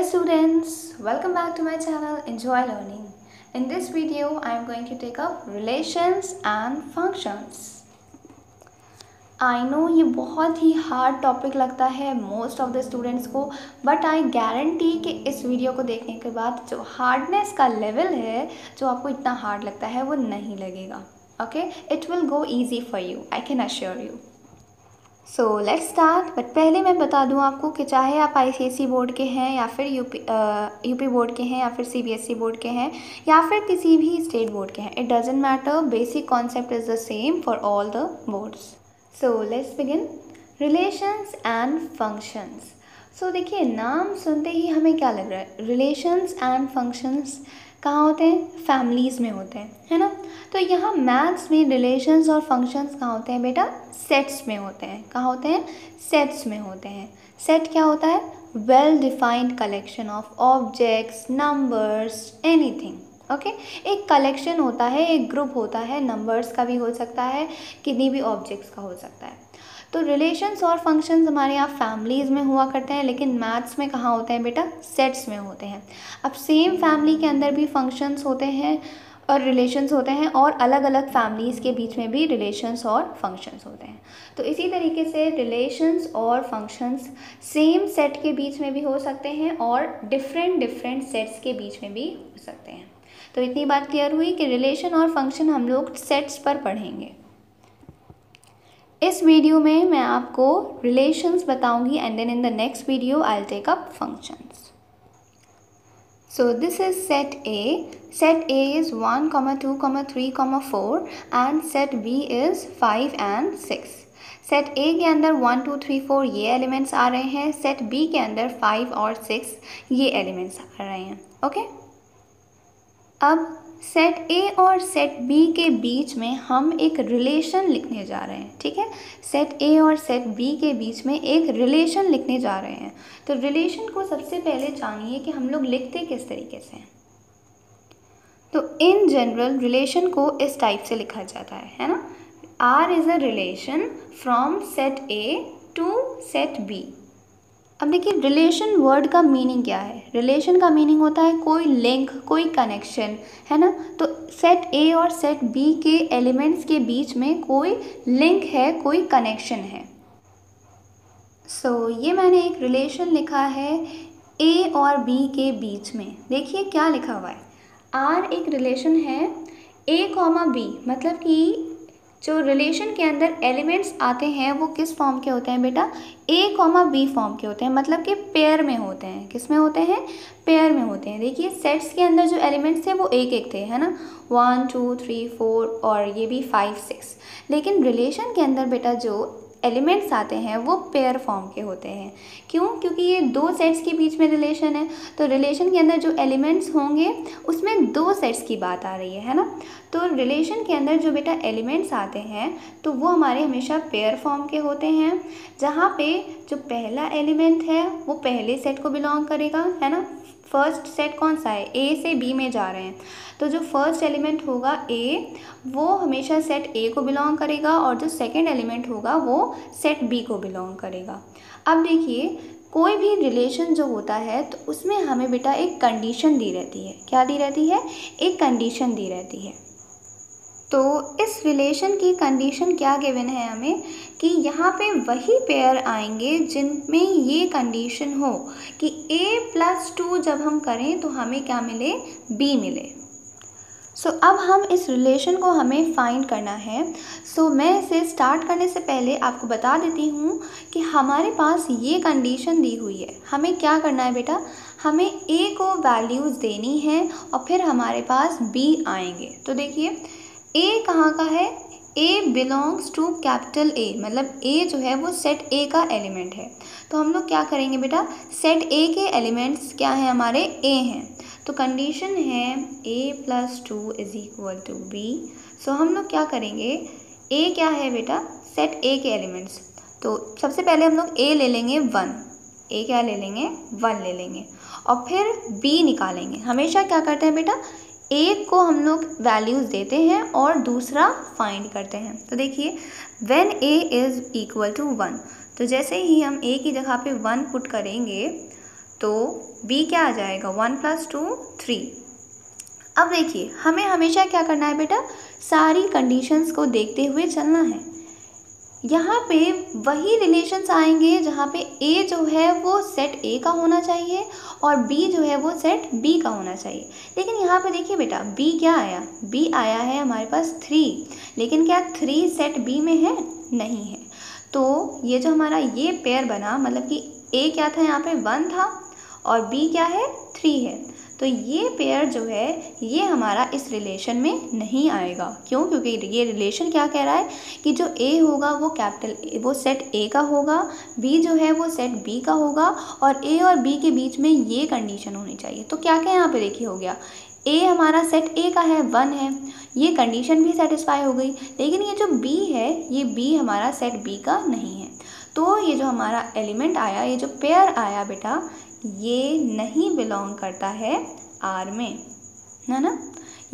Hi students, welcome back to my channel Enjoy Learning. In this video, I am going to take up relations and functions. I know ये बहुत ही hard topic लगता है most of the students को, but I guarantee कि इस video को देखने के बाद जो हार्डनेस का लेवल है, जो आपको इतना हार्ड लगता है, वो नहीं लगेगा. Okay, it will go easy for you, I can assure you. So let's start. But पहले मैं बता दूं आपको कि चाहे आप ICSE बोर्ड के हैं या फिर यूपी बोर्ड के हैं या फिर CBSE बोर्ड के हैं या फिर किसी भी स्टेट बोर्ड के हैं, it doesn't matter. Basic concept is the same for all the boards. So let's begin. Relations and functions. So देखिए, नाम सुनते ही हमें क्या लग रहा है? रिलेशंस एंड फंक्शंस कहाँ होते हैं? फैमिलीज़ में होते हैं, है ना. तो यहाँ मैथ्स में रिलेशंस और फंक्शंस कहाँ होते हैं बेटा? सेट्स में होते हैं. कहाँ होते हैं? सेट्स में होते हैं. सेट क्या होता है? Well defined collection of objects, numbers, anything. Okay, एक कलेक्शन होता है, एक ग्रुप होता है. नंबर्स का भी हो सकता है, किन्हीं भी ऑब्जेक्ट्स का हो सकता है. तो रिलेशंस और फंक्शंस हमारे यहाँ फैमिलीज़ में हुआ करते हैं, लेकिन मैथ्स में कहाँ होते हैं बेटा? सेट्स में होते हैं. अब सेम फैमिली के अंदर भी फंक्शंस होते हैं और रिलेशंस होते हैं, और अलग अलग फैमिलीज़ के बीच में भी रिलेशंस और फंक्शंस होते हैं. तो इसी तरीके से रिलेशंस और फंक्शंस सेम सेट के बीच में भी हो सकते हैं और डिफरेंट सेट्स के बीच में भी हो सकते हैं. तो इतनी बात क्लियर हुई कि रिलेशन और फंक्शन हम लोग सेट्स पर पढ़ेंगे. इस वीडियो में मैं आपको रिलेशंस बताऊंगी and then in the next video I will take up functions. So this is set A. Set A is 1, 2, 3, 4 and set B is 5 and 6. Set A के अंदर 1, 2, 3, 4 ये एलिमेंट्स आ रहे हैं. सेट B के अंदर 5 और 6 ये एलिमेंट्स आ रहे हैं. ओके, अब सेट A और सेट B के बीच में हम एक रिलेशन लिखने जा रहे हैं. ठीक है, सेट A और सेट B के बीच में एक रिलेशन लिखने जा रहे हैं. तो रिलेशन को सबसे पहले जानिए कि हम लोग लिखते किस तरीके से हैं. तो इन जनरल रिलेशन को इस टाइप से लिखा जाता है ना. R is a relation from set A to set B. अब देखिए, रिलेशन वर्ड का मीनिंग क्या है? रिलेशन का मीनिंग होता है कोई लिंक, कोई कनेक्शन, है ना. तो सेट A और सेट B के एलिमेंट्स के बीच में कोई लिंक है, कोई कनेक्शन है. सो ये मैंने एक रिलेशन लिखा है A और B के बीच में. देखिए क्या लिखा हुआ है. R एक रिलेशन है A, B, मतलब कि जो रिलेशन के अंदर एलिमेंट्स आते हैं वो किस फॉर्म के होते हैं बेटा? A, B फॉर्म के होते हैं, मतलब कि पेयर में होते हैं. किस में होते हैं? पेयर में होते हैं. देखिए, सेट्स के अंदर जो एलिमेंट्स थे वो एक थे, है ना. 1, 2, 3, 4 और ये भी 5, 6. लेकिन रिलेशन के अंदर बेटा जो एलिमेंट्स आते हैं वो पेयर फॉर्म के होते हैं. क्यों? क्योंकि ये दो सेट्स के बीच में रिलेशन है. तो रिलेशन के अंदर जो एलिमेंट्स होंगे उसमें दो सेट्स की बात आ रही है ना. तो रिलेशन के अंदर जो बेटा एलिमेंट्स आते हैं तो वो हमारे हमेशा पेयर फॉर्म के होते हैं, जहाँ पे जो पहला एलिमेंट है वो पहले सेट को बिलोंग करेगा, है ना. फर्स्ट सेट कौन सा है? A से B में जा रहे हैं, तो जो फर्स्ट एलिमेंट होगा A वो हमेशा सेट A को बिलोंग करेगा और जो सेकंड एलिमेंट होगा वो सेट B को बिलोंग करेगा. अब देखिए, कोई भी रिलेशन जो होता है तो उसमें हमें बेटा एक कंडीशन दी रहती है. क्या दी रहती है? एक कंडीशन दी रहती है. तो इस रिलेशन की कंडीशन क्या गिवन है हमें कि यहाँ पे वही पेयर आएंगे जिनमें ये कंडीशन हो कि A+2 जब हम करें तो हमें क्या मिले? B मिले. सो अब हम इस रिलेशन को हमें फाइंड करना है. सो मैं इसे स्टार्ट करने से पहले आपको बता देती हूँ कि हमारे पास ये कंडीशन दी हुई है. हमें क्या करना है बेटा? हमें A को वैल्यूज़ देनी है और फिर हमारे पास B आएंगे. तो देखिए, A कहाँ का है? A belongs to capital A, मतलब A जो है वो सेट A का एलिमेंट है. तो हम लोग क्या करेंगे बेटा? सेट A के एलिमेंट्स क्या हैं? हमारे A हैं. तो कंडीशन है A+2 = B. सो हम लोग क्या करेंगे? A क्या है बेटा? सेट A के एलिमेंट्स. तो सबसे पहले हम लोग A ले लेंगे 1. A क्या ले लेंगे? 1 ले लेंगे और फिर B निकालेंगे. हमेशा क्या करते हैं बेटा? एक को हम लोग वैल्यूज़ देते हैं और दूसरा फाइंड करते हैं. तो देखिए, व्हेन A = 1, तो जैसे ही हम A की जगह पे 1 पुट करेंगे तो b क्या आ जाएगा 1 + 2 3। अब देखिए हमें हमेशा क्या करना है बेटा, सारी कंडीशंस को देखते हुए चलना है। यहाँ पे वही रिलेशंस आएंगे जहाँ पे a जो है वो सेट a का होना चाहिए और b जो है वो सेट b का होना चाहिए। लेकिन यहाँ पे देखिए बेटा b क्या आया, b आया है हमारे पास 3, लेकिन क्या 3 सेट b में है, नहीं है। तो ये जो हमारा ये पेयर बना, मतलब कि a क्या था यहाँ पे 1 था और b क्या है 3 है, तो ये पेयर जो है ये हमारा इस रिलेशन में नहीं आएगा। क्यों? क्योंकि ये रिलेशन क्या कह रहा है कि जो a होगा वो कैपिटल वो सेट a का होगा, b जो है वो सेट b का होगा और a और b के बीच में ये कंडीशन होनी चाहिए। तो क्या क्या यहाँ पे देखिए हो गया, a हमारा सेट a का है 1 है, ये कंडीशन भी सेटिस्फाई हो गई। लेकिन ये जो b है ये b हमारा सेट b का नहीं है। तो ये जो हमारा एलिमेंट आया, ये जो पेयर आया बेटा, ये नहीं बिलोंग करता है R में, है ना।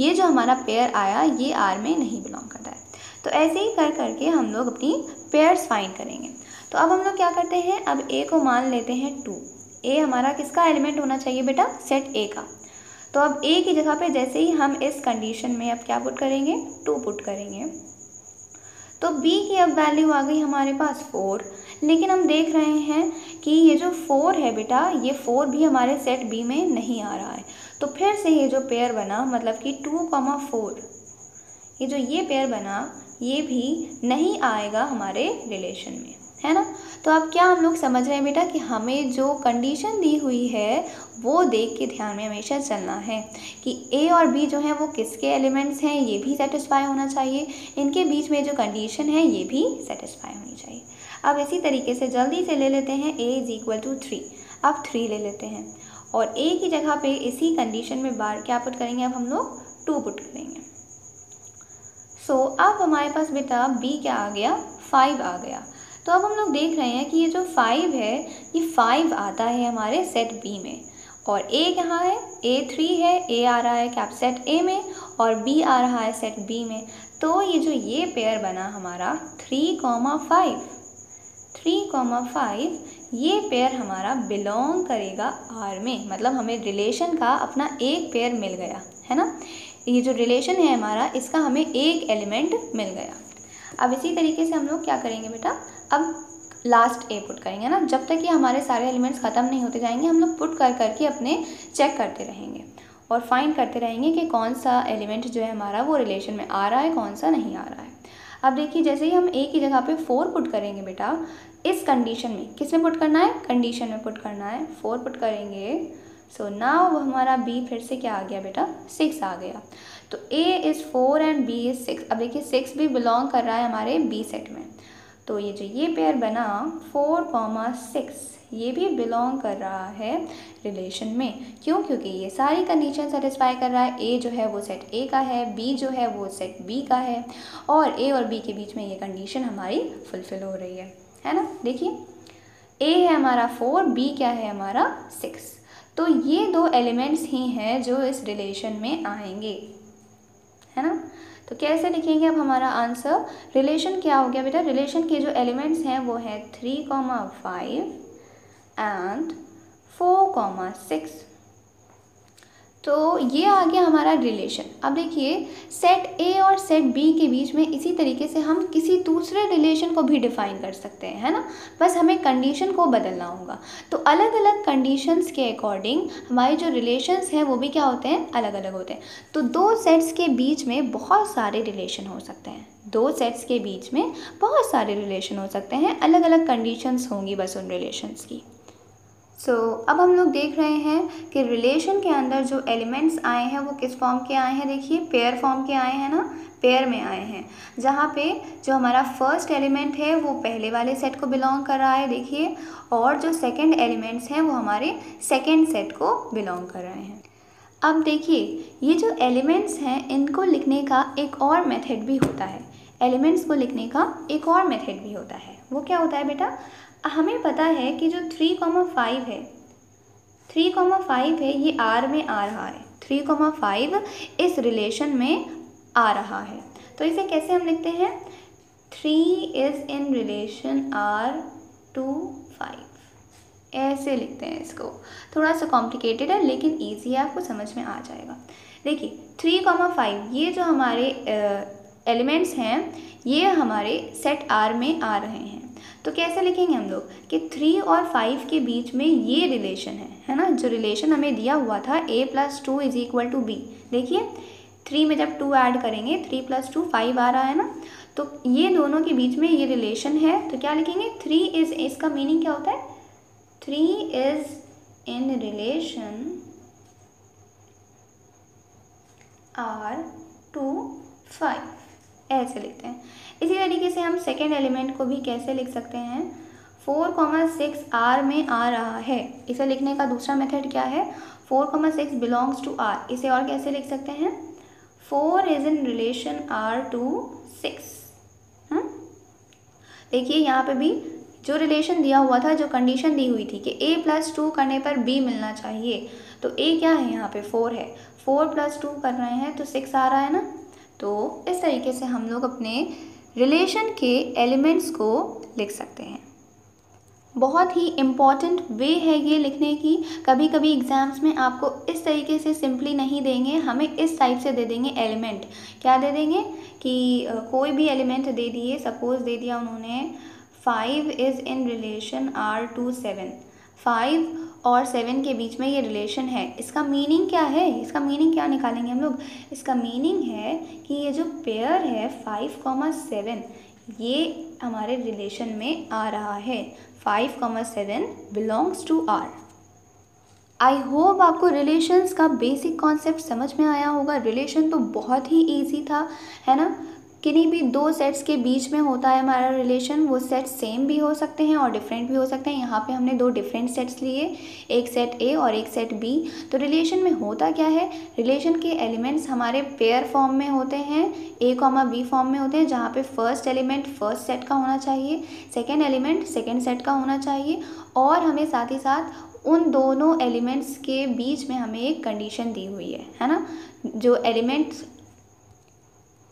ये जो हमारा पेयर आया ये R में नहीं बिलोंग करता है। तो ऐसे ही कर करके हम लोग अपनी पेयर्स फाइंड करेंगे। तो अब हम लोग क्या करते हैं, अब A को मान लेते हैं 2। A हमारा किसका एलिमेंट होना चाहिए बेटा, सेट A का। तो अब A की जगह पे जैसे ही हम इस कंडीशन में अब क्या पुट करेंगे, 2 पुट करेंगे, तो B की अब वैल्यू आ गई हमारे पास 4। लेकिन हम देख रहे हैं कि ये जो 4 है बेटा, ये 4 भी हमारे सेट B में नहीं आ रहा है। तो फिर से ये जो पेयर बना, मतलब कि 2,4, ये जो ये पेयर बना ये भी नहीं आएगा हमारे रिलेशन में, है ना। तो अब क्या हम लोग समझ रहे हैं बेटा कि हमें जो कंडीशन दी हुई है वो देख के ध्यान में हमेशा चलना है कि A और B जो हैं वो किसके एलिमेंट्स हैं, ये भी सेटिस्फाई होना चाहिए, इनके बीच में जो कंडीशन है ये भी सेटिस्फाई होनी चाहिए। अब इसी तरीके से जल्दी से ले लेते हैं A = 3। अब 3 ले लेते हैं और A की जगह पे इसी कंडीशन में बार क्या पुट करेंगे, अब हम लोग 2 पुट करेंगे। सो अब हमारे पास बेटा B क्या आ गया, 5 आ गया। तो अब हम लोग देख रहे हैं कि ये जो 5 है ये 5 आता है हमारे सेट B में और A कहाँ है, A 3 है, A आ रहा है कैप सेट A में और B आ रहा है सेट B में। तो ये जो ये पेयर बना हमारा 3,5, ये पेयर हमारा बिलोंग करेगा R में, मतलब हमें रिलेशन का अपना एक पेयर मिल गया, है ना। ये जो रिलेशन है हमारा इसका हमें एक एलिमेंट मिल गया। अब इसी तरीके से हम लोग क्या करेंगे बेटा, अब लास्ट A पुट करेंगे ना, जब तक कि हमारे सारे एलिमेंट्स ख़त्म नहीं होते जाएंगे हम लोग पुट कर करके अपने चेक करते रहेंगे और फाइंड करते रहेंगे कि कौन सा एलिमेंट जो है हमारा वो रिलेशन में आ रहा है, कौन सा नहीं आ रहा है। अब देखिए जैसे ही हम A की जगह पे 4 पुट करेंगे बेटा, इस कंडीशन में किस में पुट करना है, कंडीशन में पुट करना है, 4 पुट करेंगे। सो नाउ हमारा B फिर से क्या आ गया बेटा, 6 आ गया। तो A is 4 and B is 6। अब देखिए 6 भी बिलोंग कर रहा है हमारे B सेट में। तो ये जो ये पेयर बना 4,6 ये भी बिलोंग कर रहा है रिलेशन में। क्यों? क्योंकि ये सारी कंडीशन सेटिस्फाई कर रहा है। A जो है वो सेट A का है, B जो है वो सेट B का है और A और B के बीच में ये कंडीशन हमारी फुलफिल हो रही है ना। देखिए A है हमारा 4, B क्या है हमारा 6। तो ये दो एलिमेंट्स ही हैं जो इस रिलेशन में आएंगे, है ना। तो कैसे लिखेंगे अब हमारा आंसर, रिलेशन क्या हो गया बेटा, रिलेशन के जो एलिमेंट्स हैं वो हैं 3,5 एंड 4,6। तो ये आ गया हमारा रिलेशन। अब देखिए सेट A और सेट B के बीच में इसी तरीके से हम किसी दूसरे रिलेशन को भी डिफाइन कर सकते हैं, है ना। बस हमें कंडीशन को बदलना होगा। तो अलग अलग कंडीशंस के अकॉर्डिंग हमारे जो रिलेशंस हैं वो भी क्या होते हैं, अलग अलग होते हैं। तो दो सेट्स के बीच में बहुत सारे रिलेशन हो सकते हैं, दो सेट्स के बीच में बहुत सारे रिलेशन हो सकते हैं, अलग अलग कंडीशंस होंगी बस उन रिलेशंस की। अब हम लोग देख रहे हैं कि रिलेशन के अंदर जो एलिमेंट्स आए हैं वो किस फॉर्म के आए हैं। देखिए पेयर फॉर्म के आए हैं ना, पेयर में आए हैं, जहाँ पे जो हमारा फर्स्ट एलिमेंट है वो पहले वाले सेट को बिलोंग कर रहा है देखिए, और जो सेकंड एलिमेंट्स हैं वो हमारे सेकंड सेट को बिलोंग कर रहे हैं। अब देखिए ये जो एलिमेंट्स हैं इनको लिखने का एक और मेथड भी होता है, एलिमेंट्स को लिखने का एक और मेथड भी होता है। वो क्या होता है बेटा, हमें पता है कि जो 3,5 है, 3,5 है ये R में आ रहा है, 3,5 इस रिलेशन में आ रहा है। तो इसे कैसे हम लिखते हैं, 3 is in relation R to 5, ऐसे लिखते हैं इसको। थोड़ा सा कॉम्प्लिकेटेड है लेकिन ईजी है, आपको समझ में आ जाएगा। देखिए 3,5 ये जो हमारे एलिमेंट्स हैं ये हमारे सेट आर में आ रहे हैं। तो कैसे लिखेंगे हम लोग कि 3 और 5 के बीच में ये रिलेशन है ना, जो रिलेशन हमें दिया हुआ था a+2 = b। देखिए 3 में जब 2 ऐड करेंगे 3 + 2 5 आ रहा है ना, तो ये दोनों के बीच में ये रिलेशन है। तो क्या लिखेंगे 3 इज, इसका मीनिंग क्या होता है, 3 इज इन रिलेशन R2 5, ऐसे लिखते हैं। इसी तरीके से हम सेकेंड एलिमेंट को भी कैसे लिख सकते हैं, 4,6 R में आ रहा है, इसे लिखने का दूसरा मेथड क्या है, 4,6 बिलोंग्स टू R। इसे और कैसे लिख सकते हैं, 4 इज इन रिलेशन R2 6। देखिए यहाँ पे भी जो रिलेशन दिया हुआ था, जो कंडीशन दी हुई थी कि a+2 करने पर b मिलना चाहिए, तो a क्या है यहाँ पे 4 है, 4 + 2 कर रहे हैं तो 6 आ रहा है ना। तो इस तरीके से हम लोग अपने रिलेशन के एलिमेंट्स को लिख सकते हैं। बहुत ही इम्पॉर्टेंट वे है ये लिखने की। कभी कभी एग्ज़ाम्स में आपको इस तरीके से सिंपली नहीं देंगे, हमें इस टाइप से दे देंगे एलिमेंट। क्या दे देंगे कि कोई भी एलिमेंट दे दिए, सपोज दे दिया उन्होंने 5 इज़ इन रिलेशन R2 7, 5 और 7 के बीच में ये रिलेशन है। इसका मीनिंग क्या है, इसका मीनिंग क्या निकालेंगे हम लोग, इसका मीनिंग है कि ये जो पेयर है 5,7 ये हमारे रिलेशन में आ रहा है, 5,7 belongs to R। I hope आपको रिलेशंस का बेसिक कॉन्सेप्ट समझ में आया होगा। रिलेशन तो बहुत ही ईजी था, है ना। किन्हीं भी दो सेट्स के बीच में होता है हमारा रिलेशन, वो सेट सेम भी हो सकते हैं और डिफरेंट भी हो सकते हैं। यहाँ पे हमने दो डिफरेंट सेट्स लिए, एक सेट ए और एक सेट बी। तो रिलेशन में होता क्या है, रिलेशन के एलिमेंट्स हमारे पेयर फॉर्म में होते हैं, a, b फॉर्म में होते हैं, जहाँ पे फर्स्ट एलिमेंट फर्स्ट सेट का होना चाहिए, सेकेंड एलिमेंट सेकेंड सेट का होना चाहिए, और हमें साथ ही साथ उन दोनों एलिमेंट्स के बीच में हमें एक कंडीशन दी हुई है ना। जो एलिमेंट्स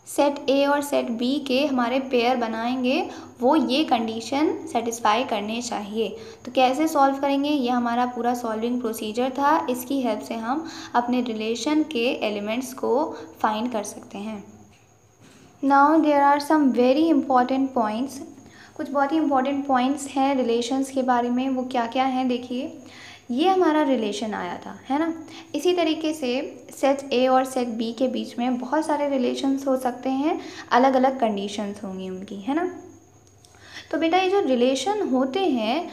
सेट ए और सेट बी के हमारे पेयर बनाएंगे वो ये कंडीशन सेटिस्फाई करने चाहिए। तो कैसे सॉल्व करेंगे, ये हमारा पूरा सॉल्विंग प्रोसीजर था। इसकी हेल्प से हम अपने रिलेशन के एलिमेंट्स को फाइंड कर सकते हैं। Now there are some very important points, कुछ बहुत ही इंपॉर्टेंट पॉइंट्स हैं रिलेशंस के बारे में। वो क्या क्या हैं देखिए, ये हमारा रिलेशन आया था, है ना। इसी तरीके से सेट ए और सेट बी के बीच में बहुत सारे रिलेशंस हो सकते हैं, अलग अलग कंडीशंस होंगी उनकी, है ना। तो बेटा ये जो रिलेशन होते हैं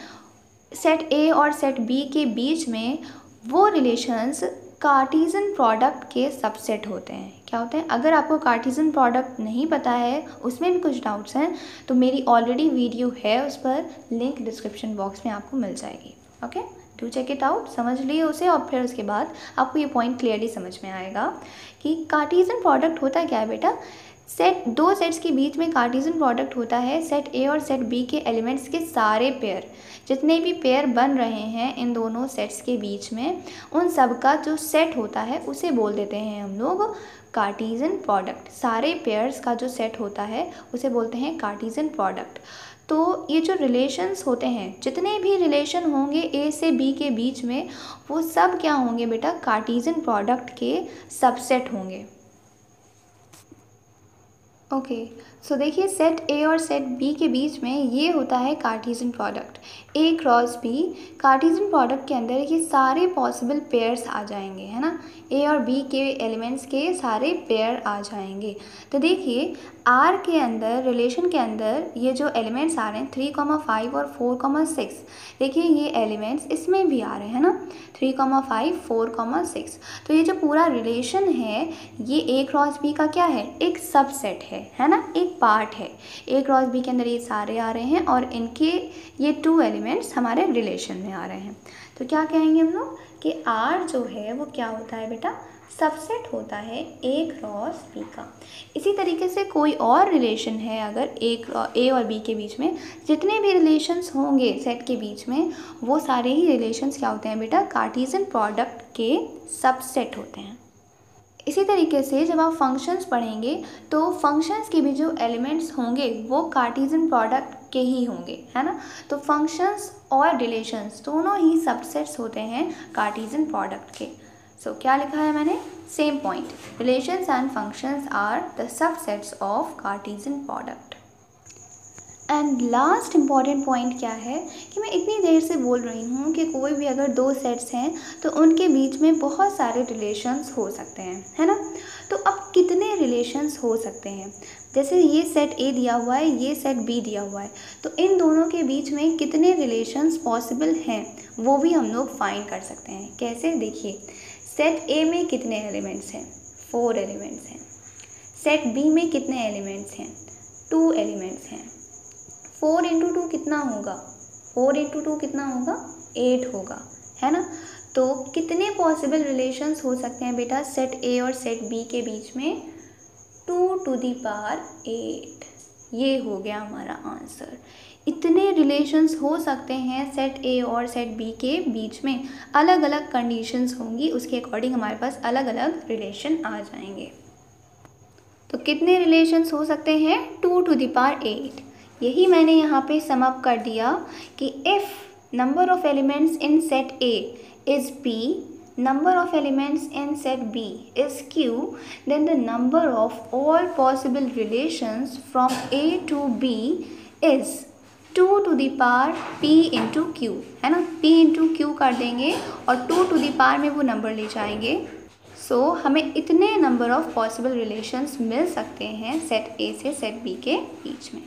सेट ए और सेट बी के बीच में, वो रिलेशंस कार्टेशियन प्रोडक्ट के सबसेट होते हैं। क्या होते हैं, अगर आपको कार्टेशियन प्रोडक्ट नहीं पता है, उसमें भी कुछ डाउट्स हैं, तो मेरी ऑलरेडी वीडियो है, उस पर लिंक डिस्क्रिप्शन बॉक्स में आपको मिल जाएगी। Okay, to check it out, समझ लिए उसे, और फिर उसके बाद आपको ये पॉइंट क्लियरली समझ में आएगा कि कार्टेशियन प्रोडक्ट होता क्या है बेटा। दो सेट्स के बीच में कार्टेशियन प्रोडक्ट होता है सेट ए और सेट बी के एलिमेंट्स के सारे पेयर, जितने भी पेयर बन रहे हैं इन दोनों सेट्स के बीच में, उन सब का जो सेट होता है उसे बोल देते हैं हम लोग कार्टेशियन प्रोडक्ट। सारे पेयर्स का जो सेट होता है उसे बोलते हैं कार्टेशियन प्रोडक्ट। तो ये जो रिलेशंस होते हैं, जितने भी रिलेशन होंगे ए से बी के बीच में, वो सब क्या होंगे बेटा, कार्टेशियन प्रोडक्ट के सबसेट होंगे। ओके, सो देखिए सेट ए और सेट बी के बीच में ये होता है कार्टेशियन प्रोडक्ट। ए क्रॉस बी कार्टेशियन प्रोडक्ट के अंदर ये सारे पॉसिबल पेयर्स आ जाएंगे, है ना। ए और बी के एलिमेंट्स के सारे पेयर आ जाएंगे। तो देखिए आर के अंदर, रिलेशन के अंदर ये जो एलिमेंट्स आ रहे हैं 3,5 और 4,6, देखिए ये एलिमेंट्स इसमें भी आ रहे हैं ना, 3,5 4,6। तो ये जो पूरा रिलेशन है ये ए क्रॉस बी का क्या है, एक सबसेट है ना, एक पार्ट है। ए क्रॉस बी के अंदर ये सारे आ रहे हैं और इनके ये 2 एलिमेंट्स हमारे रिलेशन में आ रहे हैं। तो क्या कहेंगे हम लोग कि आर जो है वो क्या होता है बेटा, सबसेट होता है ए क्रॉस बी का। इसी तरीके से कोई और रिलेशन है अगर ए और बी के बीच में, जितने भी रिलेशंस होंगे सेट के बीच में, वो सारे ही रिलेशंस क्या होते हैं बेटा, कार्टेशियन प्रोडक्ट के सबसेट होते हैं। इसी तरीके से जब आप फंक्शंस पढ़ेंगे तो फंक्शंस के भी जो एलिमेंट्स होंगे वो कार्टेशियन प्रोडक्ट के ही होंगे, है ना। तो फंक्शंस और रिलेशंस दोनों ही सबसेट्स होते हैं कार्टेशियन प्रोडक्ट के। सो क्या लिखा है मैंने, same point, relations and functions are the subsets of Cartesian product. And last important point क्या है कि मैं इतनी देर से बोल रही हूँ कि कोई भी अगर दो सेट्स हैं तो उनके बीच में बहुत सारे रिलेशंस हो सकते हैं, है ना। तो अब कितने रिलेशंस हो सकते हैं, जैसे ये सेट ए दिया हुआ है, ये सेट बी दिया हुआ है, तो इन दोनों के बीच में कितने रिलेशंस पॉसिबल हैं वो भी हम लोग फाइंड कर सकते हैं। कैसे, देखिए, सेट ए में कितने एलिमेंट्स हैं, 4 एलिमेंट्स हैं। सेट बी में कितने एलिमेंट्स हैं, 2 एलिमेंट्स हैं। 4 इंटू 2 कितना होगा, 4 इंटू 2 कितना होगा, 8 होगा, है ना। तो कितने पॉसिबल रिलेशंस हो सकते हैं बेटा सेट ए और सेट बी के बीच में, 2 टू दी पावर 8। ये हो गया हमारा आंसर। इतने रिलेशंस हो सकते हैं सेट ए और सेट बी के बीच में, अलग अलग कंडीशंस होंगी, उसके अकॉर्डिंग हमारे पास अलग अलग रिलेशन आ जाएंगे। तो कितने रिलेशंस हो सकते हैं, 2 टू दी पावर 8। यही मैंने यहाँ पे सम अप कर दिया कि if number of elements in set A is p, number of elements in set B is q, then the number of all possible relations from A to B is 2 to the power p into q, है ना। p into q कर देंगे और 2 to the power में वो number ले जाएंगे। सो हमें इतने नंबर ऑफ पॉसिबल रिलेशंस मिल सकते हैं सेट A से सेट B के बीच में।